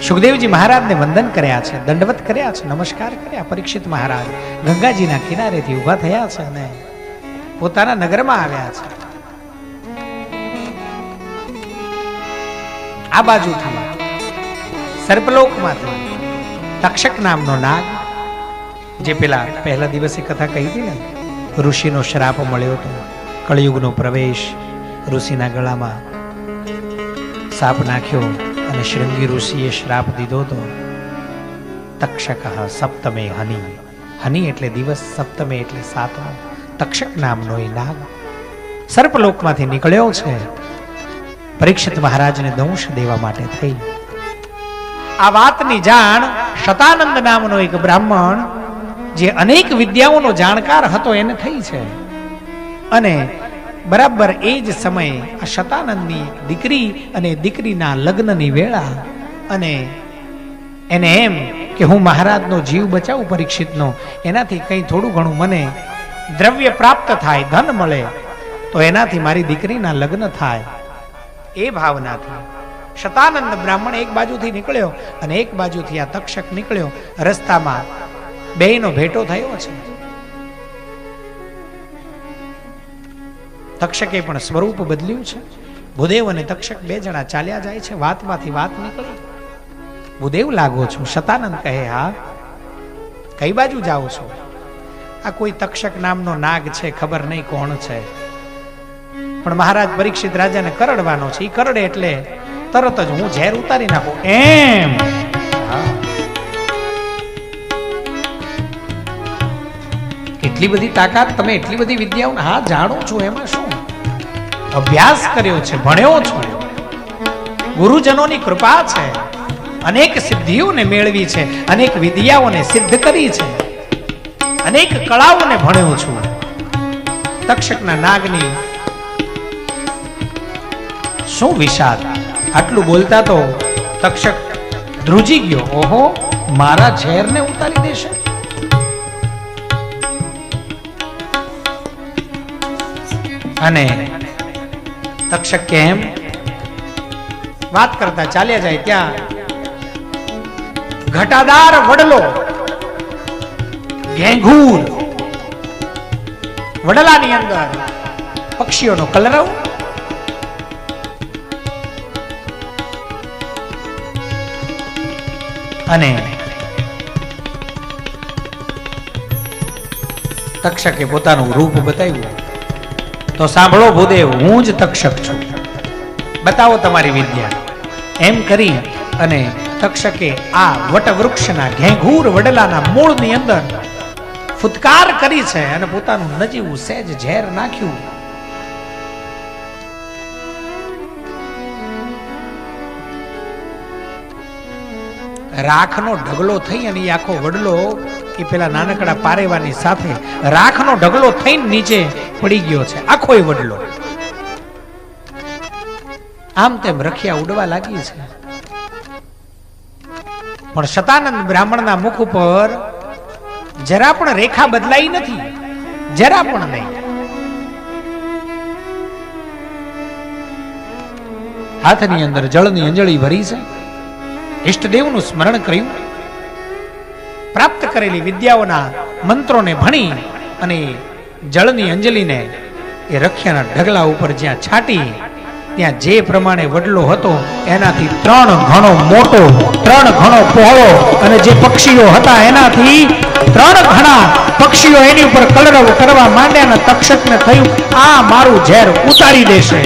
સુખદેવજી મહારાજને વંદન કર્યા છે, દંડવત કર્યા છે, નમસ્કાર કર્યા. પરીક્ષિત મહારાજ ગંગાજીના કિનારેથી ઊભા થયા છે અને પોતાના નગરમાં આવ્યા છે. આ બાજુથી સર્પલોકમાંથી તક્ષક નામનો નાગ, જે પહેલા દિવસે કથા કહી હતી ને, ઋષિનો શ્રાપ મળ્યો હતો, કળિયુગનો પ્રવેશ, ઋષિના ગળામાં સાપ નાખ્યો અને શૃંગી ઋષિએ શ્રાપ દીધો હતો. તક્ષક સપ્તમે હની, હની એટલે દિવસ, સપ્તમે એટલે સાતમો. તક્ષક નામનો એ નાગ સર્પલોકમાંથી નીકળ્યો છે, પરીક્ષિત મહારાજને દંશ દેવા માટે થઈ. આ વાતની જાણ શતાનંદ નામનો એક બ્રાહ્મણ, જે અનેક વિદ્યાઓનો જાણકાર હતો, એને થઈ છે. અને બરાબર એ જ સમયે આ શતાનંદની દીકરી અને દીકરીના લગ્નની વેળા, અને એને એમ કે હું મહારાજનો જીવ બચાવું પરીક્ષિતનો, એનાથી કંઈ થોડું ઘણું મને દ્રવ્ય પ્રાપ્ત થાય, ધન મળે, તો એનાથી મારી દીકરીના લગ્ન થાય, એ ભાવનાથી શતાનંદ બ્રાહ્મણ એક બાજુથી નીકળ્યો અને એક બાજુથી આ તક્ષક નીકળ્યો. રસ્તામાં બેયનો ભેટો થયો છે. તક્ષકે પણ સ્વરૂપ બદલ્યું છે. ભૂદેવ અને તક્ષક બે જણા ચાલ્યા જાય છે. વાતમાંથી વાત નીકળી, ભૂદેવ લાગો છો? શતાનંદ કહે, હા. કઈ બાજુ જાઓ છો? આ કોઈ તક્ષક નામનો નાગ છે, ખબર નહીં કોણ છે, પણ મહારાજ પરીક્ષિત રાજાને કરડવાનો છે. એ કરડે એટલે તરત જ હું ઝેર ઉતારી નાખું એમ. એટલી બધી તાકાત, તમે એટલી બધી વિદ્યાઓ? હા, જાણું છું. એમાં શું? અભ્યાસ કર્યો છે, ભણ્યો છું, ગુરુજનોની કૃપા છે, અનેક સિદ્ધિઓને મેળવી છે, અનેક વિદ્યાઓને સિદ્ધ કરી છે, અનેક કળાઓને ભણ્યો છું. તક્ષકના નાગની શું વિષાદ! આટલું બોલતા તો તક્ષક ધ્રુજી ગયો. ઓહો, મારા ઝેરને ઉતારી દેશે! અને તક્ષક કેમ વાત કરતા ચાલ્યા જાય, ત્યાં ઘટાદાર વડલો, ઘેંઘૂર વડલાની અંદર પક્ષીઓનો કલરવ, અને તક્ષકે પોતાનું રૂપ બતાવ્યું. તો સાંભળો ભૂદેવ, હું જ તક્ષક છું, બતાવો તમારી વિદ્યા. એમ કરી અને તક્ષકે આ વટવૃક્ષના ઘેંઘૂર વડલાના મૂળની અંદર ફૂટકાર કરી છે અને પોતાનું નજીવું સહેજ ઝેર નાખ્યું. રાખનો ઢગલો થઈ અને આખો વડલો એ પેલા નાનકડા પારેવાની સાથે રાખનો ઢગલો થઈને નીચે પડી ગયો છે. આખો એ વડલો આમ તેમ રખિયા ઉડવા લાગી છે. પણ શતાનંદ બ્રાહ્મણના મુખ ઉપર જરા પણ રેખા બદલાઈ નથી, જરા પણ નહીં. હાથની અંદર જળની અંજળી ભરી છે. ઈષ્ટદેવનું સ્મરણ કર્યું, પ્રાપ્ત કરેલી વિદ્યાઓના મંત્રોને ભણી અને જળની અંજલિને એ રખિયાના ઢગલા ઉપર જ્યાં છાટી, ત્યાં જે પ્રમાણે વડલો હતો એનાથી 3 ગણો મોટો, 3 ગણો પહોળો, અને જે પક્ષીઓ હતા એનાથી 3 ગણા પક્ષીઓ એની ઉપર કલરવ કરવા માંડ્યા. તક્ષકને થયું, આ મારું ઝેર ઉતારી દેશે.